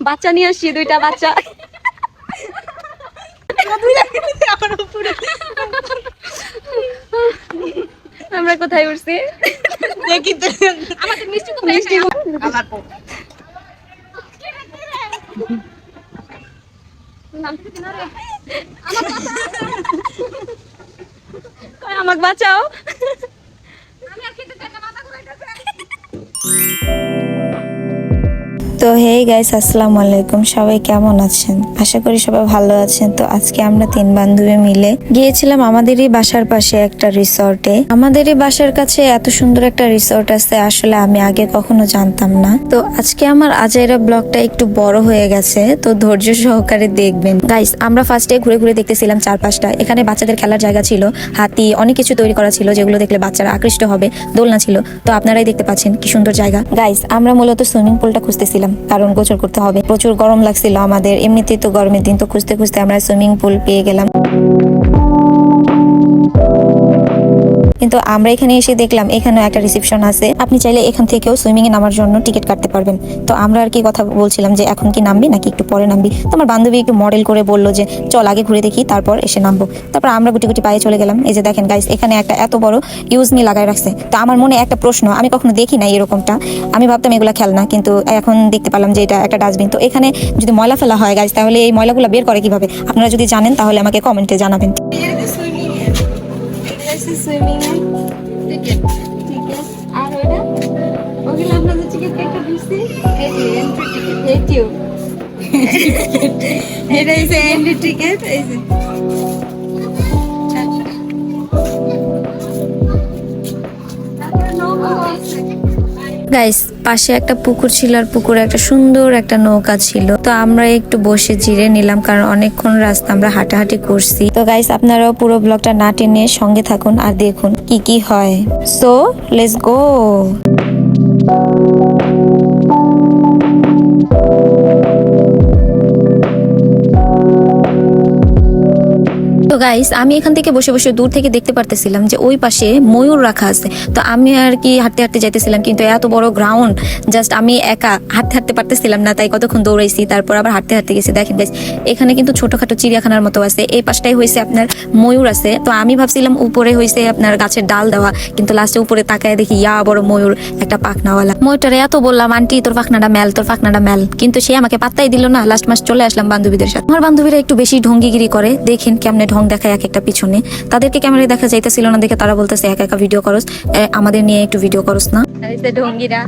বাচ্চা নিয়ে আসছি, দুইটা বাচ্চা। আমরা কোথায় উঠছি দেখি তো। মিষ্টি আমাকে বাঁচাও। তো হেই গাইস, আসসালামু আলাইকুম। সবাই কেমন আছেন? আশা করি সবাই ভালো আছেন। তো আজকে আমরা 3 বান্ধবী মিলে গিয়েছিলাম আমাদেরই বাসার পাশে একটা রিসর্টে। আমাদেরই বাসার কাছে এত সুন্দর একটা রিসর্ট আছে, আসলে আমি আগে কখনো জানতাম না। তো আজকে আমার আজাইরা ব্লগটা একটু বড় হয়ে গেছে, তো ধৈর্য সহকারে দেখবেন। গাইস, আমরা ফার্স্টে ঘুরে ঘুরে দেখতেছিলাম চারপাশটা। এখানে বাচ্চাদের খেলার জায়গা ছিল, হাতি, অনেক কিছু তৈরি করা ছিল যেগুলো দেখলে বাচ্চারা আকৃষ্ট হবে। দোলনা ছিল, তো আপনারাই দেখতে পাচ্ছেন কি সুন্দর জায়গা। গাইস, আমরা মূলত সুইমিং পুলটা খুঁজতেছিলাম, কারণ গোসল করতে হবে। প্রচুর গরম লাগছিল আমাদের, এমনিতেই তো গরমের দিন। তো খুঁজতে খুঁজতে আমরা সুইমিং পুল পেয়ে গেলাম। কিন্তু আমরা এখানে এসে দেখলাম এখানেও একটা রিসেপশন আছে, আপনি চাইলে এখান থেকেও সুইমিং এ নামার জন্য টিকিট কাটতে পারবেন। তো আমরা আর কি কথা বলছিলাম যে এখন কি নামবি নাকি একটু পরে নামবি। তো আমার বান্ধবী একটু মডেল করে বললো যে চল আগে ঘুরে দেখি, তারপর এসে নামবো। তারপর আমরা গুটি গুটি পায়ে চলে গেলাম। এই যে দেখেন গাইস, এখানে একটা এত বড় ইউজ মি লাগাই রাখছে। তো আমার মনে একটা প্রশ্ন, আমি কখনো দেখি না এরকমটা। আমি ভাবতাম এগুলা খেলনা, কিন্তু এখন দেখতে পেলাম যে এটা একটা ডাস্টবিন। তো এখানে যদি ময়লা ফেলা হয় গাইস, তাহলে এই ময়লাগুলো বের করে কিভাবে? আপনারা যদি জানেন তাহলে আমাকে কমেন্টে জানাবেন। আর ওইটা ওগুলো আপনাদের টিকিট কেটে দিচ্ছি। এই যে এন্ট্রি টিকিট, এই যে এটা এই যে এন্ট্রি টিকিট, এই যে গাইস, পাশে একটা পুকুর ছিল, আর পুকুরে একটা সুন্দর একটা নৌকা ছিল। তো আমরা একটু বসে জিরে নিলাম, কারণ অনেকক্ষণ রাস্তা আমরা হাঁটাহাঁটি করছি। তো গাইস, আপনারাও পুরো ব্লগটা না টেনে সঙ্গে থাকুন আর দেখুন কি কি হয়। So let's go. তো গাইস, আমি এখান থেকে বসে বসে দূর থেকে দেখতে পারতেছিলাম যে ওই পাশে ময়ূর রাখা আছে। তো আমি আর কি হাঁটতে হাঁটতে যাইতেছিলাম, কিন্তু এত বড় গ্রাউন্ড, জাস্ট আমি একা হাঁটতে হাঁটতে পারতেছিলাম না, তাই কতক্ষণ দৌড়াইছি। তারপর আবার হাঁটতে হাঁটতে গেছি। দেখেন গাইস, এখানে কিন্তু ছোটখাটো চিড়িয়াখানার মতো আছে। এই পাশটাই হয়েছে আপনার ময়ূর আছে। তো আমি ভাবছিলাম উপরে হয়েছে আপনার গাছের ডাল দেওয়া, কিন্তু লাস্টে উপরে তাকায় দেখি ইয়া বড় ময়ূর, একটা পাখনাওয়ালা। ময়ূরটারে এত বললাম, আন্টি তোর পাখনাটা মেল, তোর পাখনাটা মেল, কিন্তু সে আমাকে পাত্তাই দিল না। লাস্ট মাস চলে আসলাম বান্ধবীদের সাথে। আমার বান্ধবীরা একটু বেশি ঢঙ্গিগিরি করে, দেখেন কেমনে ঢং দেখায় এক একটা পিছনে। তাদেরকে ক্যামেরায় দেখা যাইতেছিল না দেখে তারা বলতেছে একা একা ভিডিও করস, আমাদের নিয়ে একটু ভিডিও করস না। এই যে ঢঙ্গিরা,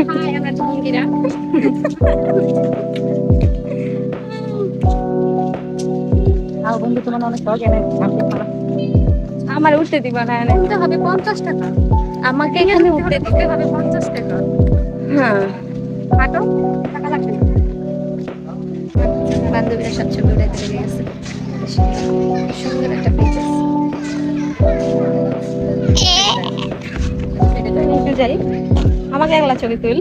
হাই আমরা ঢঙ্গিরা। আও বন্ধু, তোমার অনেক শখ এনে আমার উঠতে দিবা না, এনে উঠতে হবে 50 টাকা। আমাকে এখানে উঠতে দিতে হবে 50 টাকা। হ্যাঁ। হাঁটো, টাকা লাগবে। বান্ধবীরা সব ছবি উঠাইতে লেগে গেছে। সুন্দর একটা পিচ আছে। একটু যাই, আমাকে একলা ছবি তুল,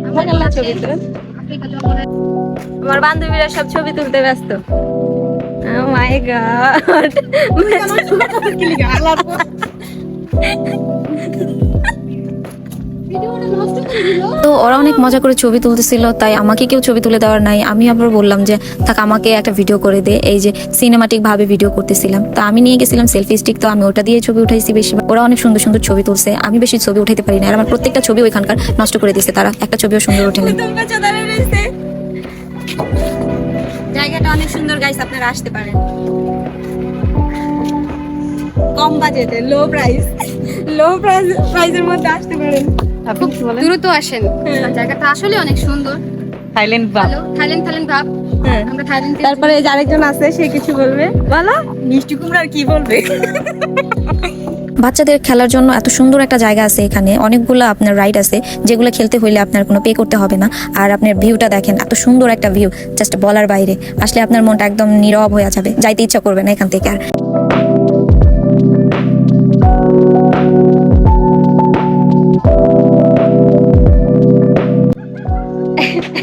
আমাকে একলা ছবি তুল। আমার বান্ধবীরা সব ছবি তুলতে ব্যস্ত। Oh my god. তো ওরা অনেক মজা করে ছবি তুলতেছিল, তাই আমাকে কেউ ছবি তুলে দেওয়ার নাই। আমি আবার বললাম যে থাক, আমাকে একটা ভিডিও করে দে। এই যে সিনেমাটিক ভাবে ভিডিও করতেছিলাম, তো আমি নিয়ে গেছিলাম সেলফি স্টিক, তো আমি ওটা দিয়ে ছবি উঠাইছি বেশি। ওরা অনেক সুন্দর সুন্দর ছবি তুলছে, আমি বেশি ছবি উঠাইতে পারি না। আর আমার প্রত্যেকটা ছবি ওইখানকার নষ্ট করে দিয়েছে তারা, একটা ছবিও সুন্দর ওঠে না। জায়গাটা অনেক সুন্দর গাইস, আপনারা আসতে পারেন। কম বাজেটে, লো প্রাইসের মধ্যে আসতে পারেন। আপনি কি বলেন? দ্রুত আসেন, জায়গাটা আসলে অনেক সুন্দর। থাইল্যান্ড ভাব। হ্যালো, থাইল্যান্ড ভাব। হ্যাঁ। আমরা থাইল্যান্ড তারপরে এই যে আরেকজন আছে, সে কিছু বলবে। বলো। মিষ্টি কুমড়ার কি বলবে? বাচ্চাদের খেলার জন্য এত সুন্দর একটা জায়গা আছে এখানে, অনেকগুলো আপনার রাইড আছে যেগুলো খেলতে হইলে আপনার কোনো পে করতে হবে না। আর আপনার ভিউটা দেখেন, এত সুন্দর একটা ভিউ, জাস্ট বলার বাইরে। আসলে আপনার মনটা একদম নীরব হয়ে যাবে, যাইতে ইচ্ছা করবে না এখান থেকে আর।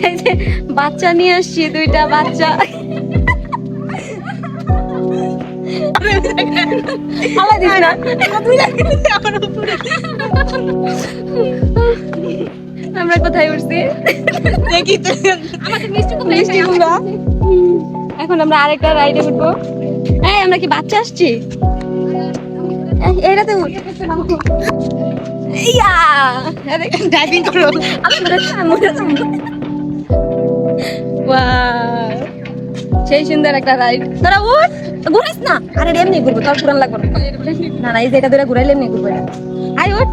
এই যে বাচ্চা নিয়ে আসছি, দুইটা বাচ্চা। আমার দিস না, আমরা কোথায় উঠছি? দেখি তো। আমাদের মিষ্টি কুমড়া মিষ্টি কুমড়া। এখন আমরা আরেকটা রাইডে উঠবো। এই আমরা কি বাচ্চা আসছি? এইটাতে উঠ। ইয়া! ড্রাইভিং করো। Wow! সেই সুন্দর একটা রাইড। তোরা উঠ, ঘুরাইস না। আরে এমনি ঘুরবো, তোর ঘুরান লাগবে না। না না, এই যে এটা ধরে ঘুরাইলে এমনি ঘুরবো এটা। আয় উঠ।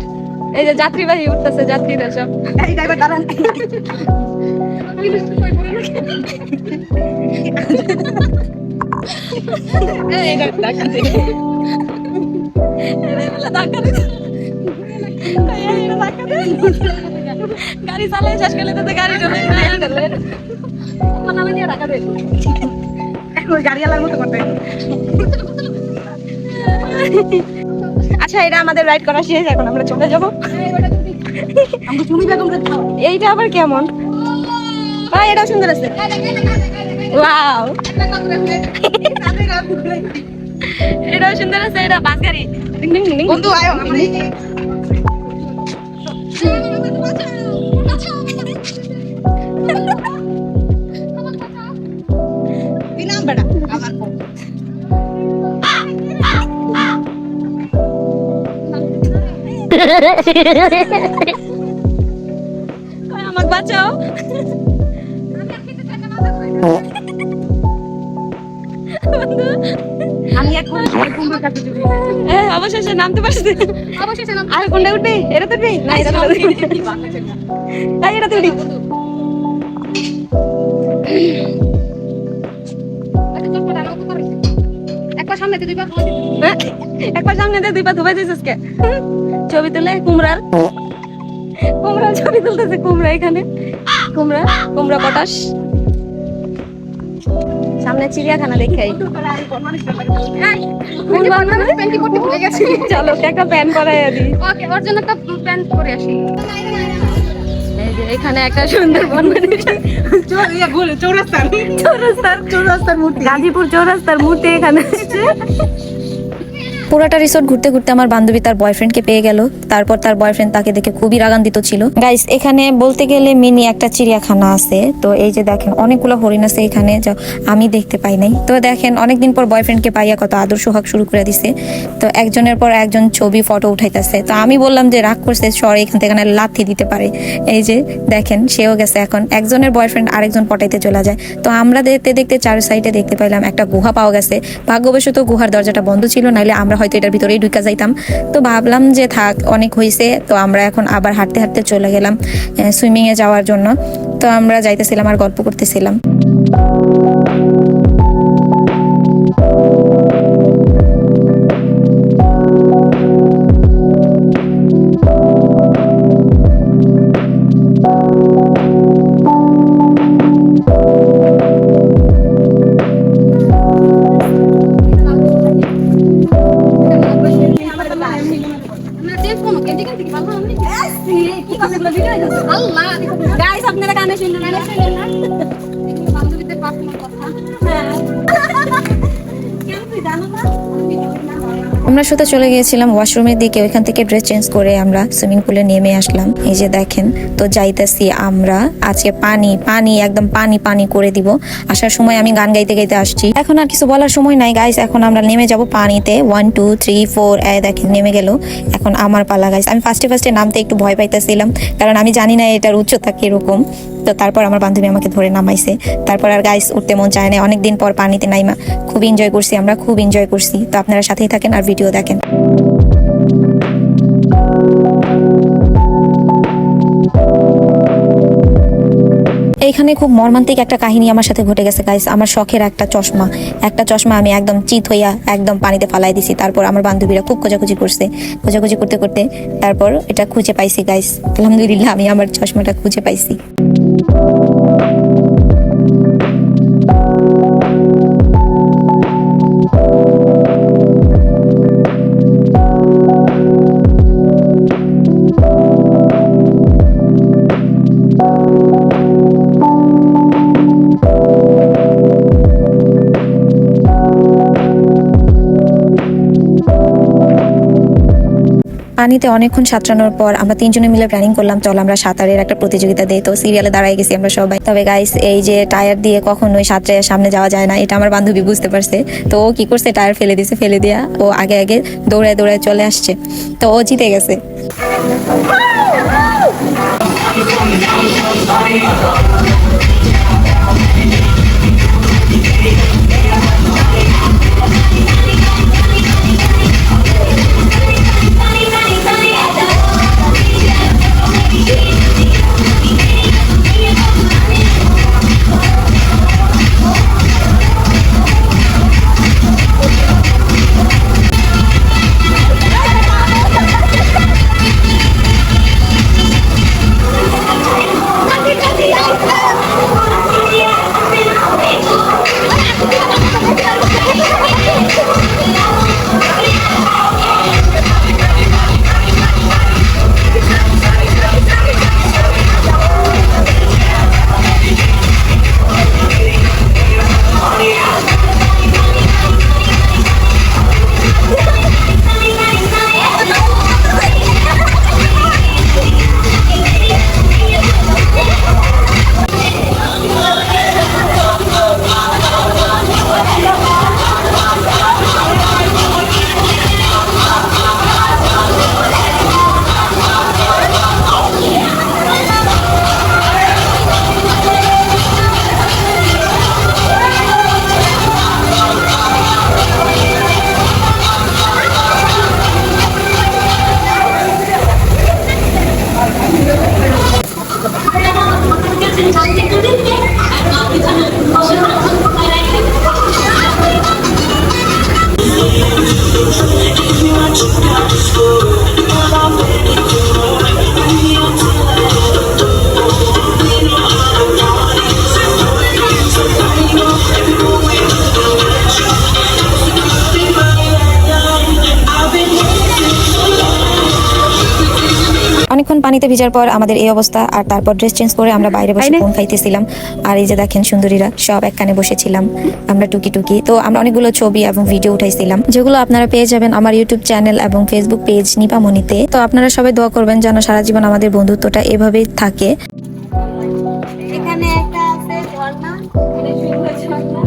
এই যে যাত্রীবাহী উঠতেছে, যাত্রীরা সব। এই ড্রাইভার দাঁড়ান। এই ধাক্কা দে। গাড়ি চালাই শেষ করলে তো গাড়ি চলে নামে দিয়ে ঢাকা দেয়। ওই গাড়িওয়ালার মতো করতে। আচ্ছা, এটা আমাদের রাইড করা শেষ, এখন আমরা চলে যাবো। আমাকে চুমি বেগম রে খাও। এইটা আবার কেমন? ভাই এটাও সুন্দর আছে। ওয়াও, এটাও সুন্দর আছে। এটা বাস গাড়ি। Ding ding ding ding. বন্ধু আয় আমরা এই যে দিলাম বেটা আমার ফোন। কই আমাকে বাঁচাও। আমি এখন কুমড়োর কাছে চলে অবশেষে নামতে পারছি। অবশেষে নাম আর কোনটা উঠবি? এটা তো উঠবি না, এটা তো উঠবি। তাই এটা তো উঠবি। একবার সামনে দিয়ে দুইবার ঘুরে দিবি। হ্যাঁ? একবার সামনে দিয়ে দুই পা ধুবাই দিছিস কে? ছবি তুলে কুমড়ার ছবি তুলতেছে। কুমড়া এখানে, কুমড়া পটাশ। সামনে চিড়িয়াখানা দেখাই। প্যান্টি পরতে ভুলে গেছি। চলো ওকে একটা প্যান্ট পরাইয়া দিই। ওকে, ওর জন্য একটা প্যান্ট পরে আসি। এই যে এখানে একটা সুন্দর বন বানিয়েছে। চৌরাস্তার মূর্তি। গাজীপুর চৌরাস্তার মূর্তি এখানে আসছে। পুরোটা রিসোর্ট ঘুরতে ঘুরতে আমার বান্ধবী তার বয়ফ্রেন্ডকে পেয়ে গেল। তারপর তার বয়ফ্রেন্ড তাকে দেখে খুবই রাগান্বিত ছিল। গাইস, এখানে বলতে গেলে মিনি একটা চিড়িয়াখানা আছে। তো এই যে দেখেন অনেকগুলো হরিণ আছে এখানে, যা আমি দেখতে পাই নাই। তো দেখেন অনেকদিন পর বয়ফ্রেন্ডকে পাইয়া কত আদর সোহাগ শুরু করে দিছে। তো একজনের পর একজন ছবি ফটো উঠাইতেছে। তো আমি বললাম যে রাগ করছে, সর এখান থেকে এখানে লাথি দিতে পারে। এই যে দেখেন সেও গেছে। এখন একজনের বয়ফ্রেন্ড আরেকজন পটাইতে চলে যায়। তো আমরা দেখতে দেখতে চার সাইডে দেখতে পাইলাম একটা গুহা পাওয়া গেছে। ভাগ্যবশত গুহার দরজাটা বন্ধ ছিল, নাইলে আমরা হয়তো এটার ভিতরেই ঢুকা যাইতাম। তো ভাবলাম যে থাক, অনেক হয়েছে। তো আমরা এখন আবার হাঁটতে হাঁটতে চলে গেলাম সুইমিং এ যাওয়ার জন্য। তো আমরা যাইতেছিলাম আর গল্প করতেছিলাম। আমরা চেঞ্জ করব, কেটে কেটে কি ভালো হবে? কি কথা বলে ভিডিও হইতাছে? আল্লাহ, গাইস আপনারা কানে শুনলেন না? বান্ধবীদের পার্সোনাল কথা। কেন তুই জানো না? আমরা শুতে চলে গিয়েছিলাম ওয়াশরুমের দিকে। ওইখান থেকে ড্রেস চেঞ্জ করে আমরা সুইমিং পুলে নেমে আসলাম। এই যে দেখেন, তো যাইতেছি আমরা। আজকে পানি পানি একদম পানি পানি করে দিব। আসার সময় আমি গান গাইতে গাইতে আসছি। এখন আর কিছু বলার সময় নাই গাইস, এখন আমরা নেমে যাব পানিতে। 1 2 3 4 দেখেন নেমে গেল। এখন আমার পালা গাইস। আমি ফার্স্টে নামতে একটু ভয় পাইতেছিলাম, কারণ আমি জানি না এটার উচ্চতা কিরকম। তো তারপর আমার বান্ধবী আমাকে ধরে নামাইছে। তারপর আর গাইস উঠতে মন চায় না। অনেকদিন পর পানিতে নাইমা খুব এনজয় করছি, আমরা খুব এনজয় করছি। তো আপনারা সাথেই থাকেন আর ভিডিও দেখেন। এইখানে খুব মর্মান্তিক একটা কাহিনী আমার সাথে ঘটে গেছে গাইস। আমার শখের একটা চশমা আমি একদম চিত হইয়া একদম পানিতে ফালাই দিছি। তারপর আমার বান্ধবীরা খুব খোঁজাখুঁজি করছে। খোঁজাখুঁজি করতে করতে তারপর এটা খুঁজে পাইছি গাইস। আলহামদুলিল্লাহ, আমি আমার চশমাটা খুঁজে পাইছি। পানিতে অনেকক্ষণ সাঁতরানোর পর আমরা তিনজনে মিলে প্ল্যানিং করলাম চল আমরা সাঁতারের একটা প্রতিযোগিতা দিই। তো সিরিয়ালে দাঁড়াই গেছি আমরা সবাই। তবে গাইস এই যে টায়ার দিয়ে কখনোই সাঁতরে সামনে যাওয়া যায় না, এটা আমার বান্ধবী বুঝতে পারছে। তো ও কি করছে, টায়ার ফেলে দিছে, ফেলে দিয়া ও আগে আগে দৌড়ায় দৌড়ায় চলে আসছে। তো ও জিতে গেছে। অনেকক্ষণ পানিতে ভিজার পর আমাদের এই অবস্থা, আর তারপর ড্রেস চেঞ্জ করে আমরা বাইরে বসে ফোন খাইতেছিলাম। আর এই যে দেখেন সুন্দরীরা সব একখানে বসেছিলাম আমরা টুকি টুকি। তো আমরা অনেকগুলো ছবি এবং ভিডিও উঠাইছিলাম, যেগুলো আপনারা পেয়ে যাবেন আমার ইউটিউব চ্যানেল এবং ফেসবুক পেজ নিপামনিতে। তো আপনারা সবাই দোয়া করবেন যেন সারা জীবন আমাদের বন্ধুত্বটা এভাবেই থাকে। এখানে একটা আছে ঝর্ণা, অনেক সুন্দর ঝর্ণা।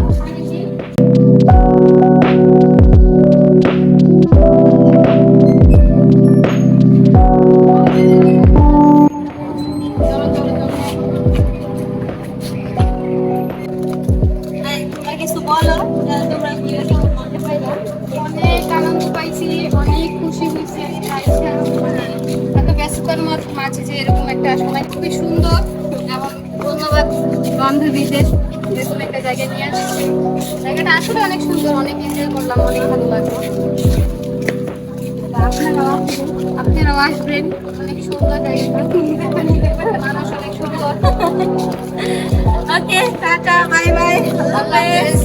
অনেক আনন্দ পাইছি, অনেক খুশি হয়েছি। এত ব্যস্ততার মাঝে যে এরকম একটা সময় খুবই সুন্দর, এবং ধন্যবাদ বান্ধবীদের এরকম একটা জায়গায় নিয়ে আসছে। জায়গাটা আসলে অনেক সুন্দর, অনেক এনজয় করলাম, অনেক ভালো লাগলো। আপনারাও আসবেন, অনেক সুন্দর জায়গাটা, মানুষ অনেক সুন্দর। ওকে, টাটা, বাই বাই, আল্লাহ হাফেজ।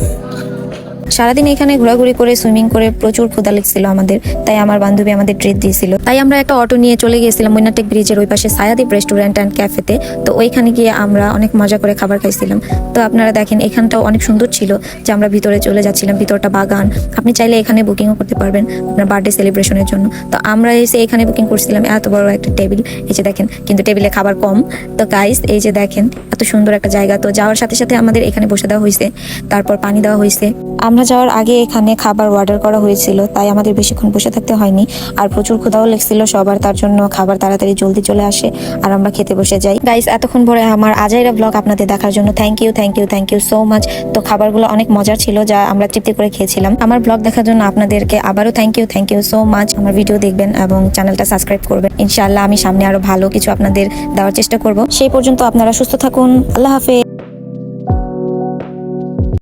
সারাদিন এখানে ঘোরাঘুরি করে সুইমিং করে প্রচুর ক্ষুধা লেগেছিল আমাদের, তাই আমার বান্ধবী আমাদের ট্রিট দিয়েছিল। তাই আমরা একটা অটো নিয়ে চলে গিয়েছিলাম মৈনাটেক ব্রিজের ওই পাশে সায়াদীপ রেস্টুরেন্ট অ্যান্ড ক্যাফেতে। তো ওইখানে গিয়ে আমরা অনেক মজা করে খাবার খাইছিলাম। তো আপনারা দেখেন এখানটাও অনেক সুন্দর ছিল, যে আমরা ভিতরে চলে যাচ্ছিলাম, ভিতরটা বাগান। আপনি চাইলে এখানে বুকিংও করতে পারবেন আপনার বার্থডে সেলিব্রেশনের জন্য। তো আমরা এসে এখানে বুকিং করছিলাম, এত বড় একটা টেবিল, এই যে দেখেন, কিন্তু টেবিলে খাবার কম। তো গাইস এই যে দেখেন এত সুন্দর একটা জায়গা। তো যাওয়ার সাথে সাথে আমাদের এখানে বসে দেওয়া হয়েছে, তারপর পানি দেওয়া হয়েছে। আমরা যাওয়ার আগে এখানে খাবার অর্ডার করা হয়েছিল, তাই আমাদের বেশিক্ষণ বসে থাকতে হয়নি। আর প্রচুর ক্ষুধাও লেগেছিল সবার, তার জন্য খাবার তাড়াতাড়ি জলদি চলে আসে আর আমরা খেতে বসে যাই। গাইস এতক্ষণ পরে আমার আজাইরা ব্লগ আপনাদের দেখার জন্য থ্যাংক ইউ সো মাচ। তো খাবারগুলো অনেক মজার ছিল, যা আমরা তৃপ্তি করে খেয়েছিলাম। আমার ব্লগ দেখার জন্য আপনাদেরকে আবারও থ্যাংক ইউ সো মাচ। আমার ভিডিও দেখবেন এবং চ্যানেলটা সাবস্ক্রাইব করবেন। ইনশাআল্লাহ আমি সামনে আরো ভালো কিছু আপনাদের দেওয়ার চেষ্টা করব। সেই পর্যন্ত আপনারা সুস্থ থাকুন। আল্লাহ হাফেজ।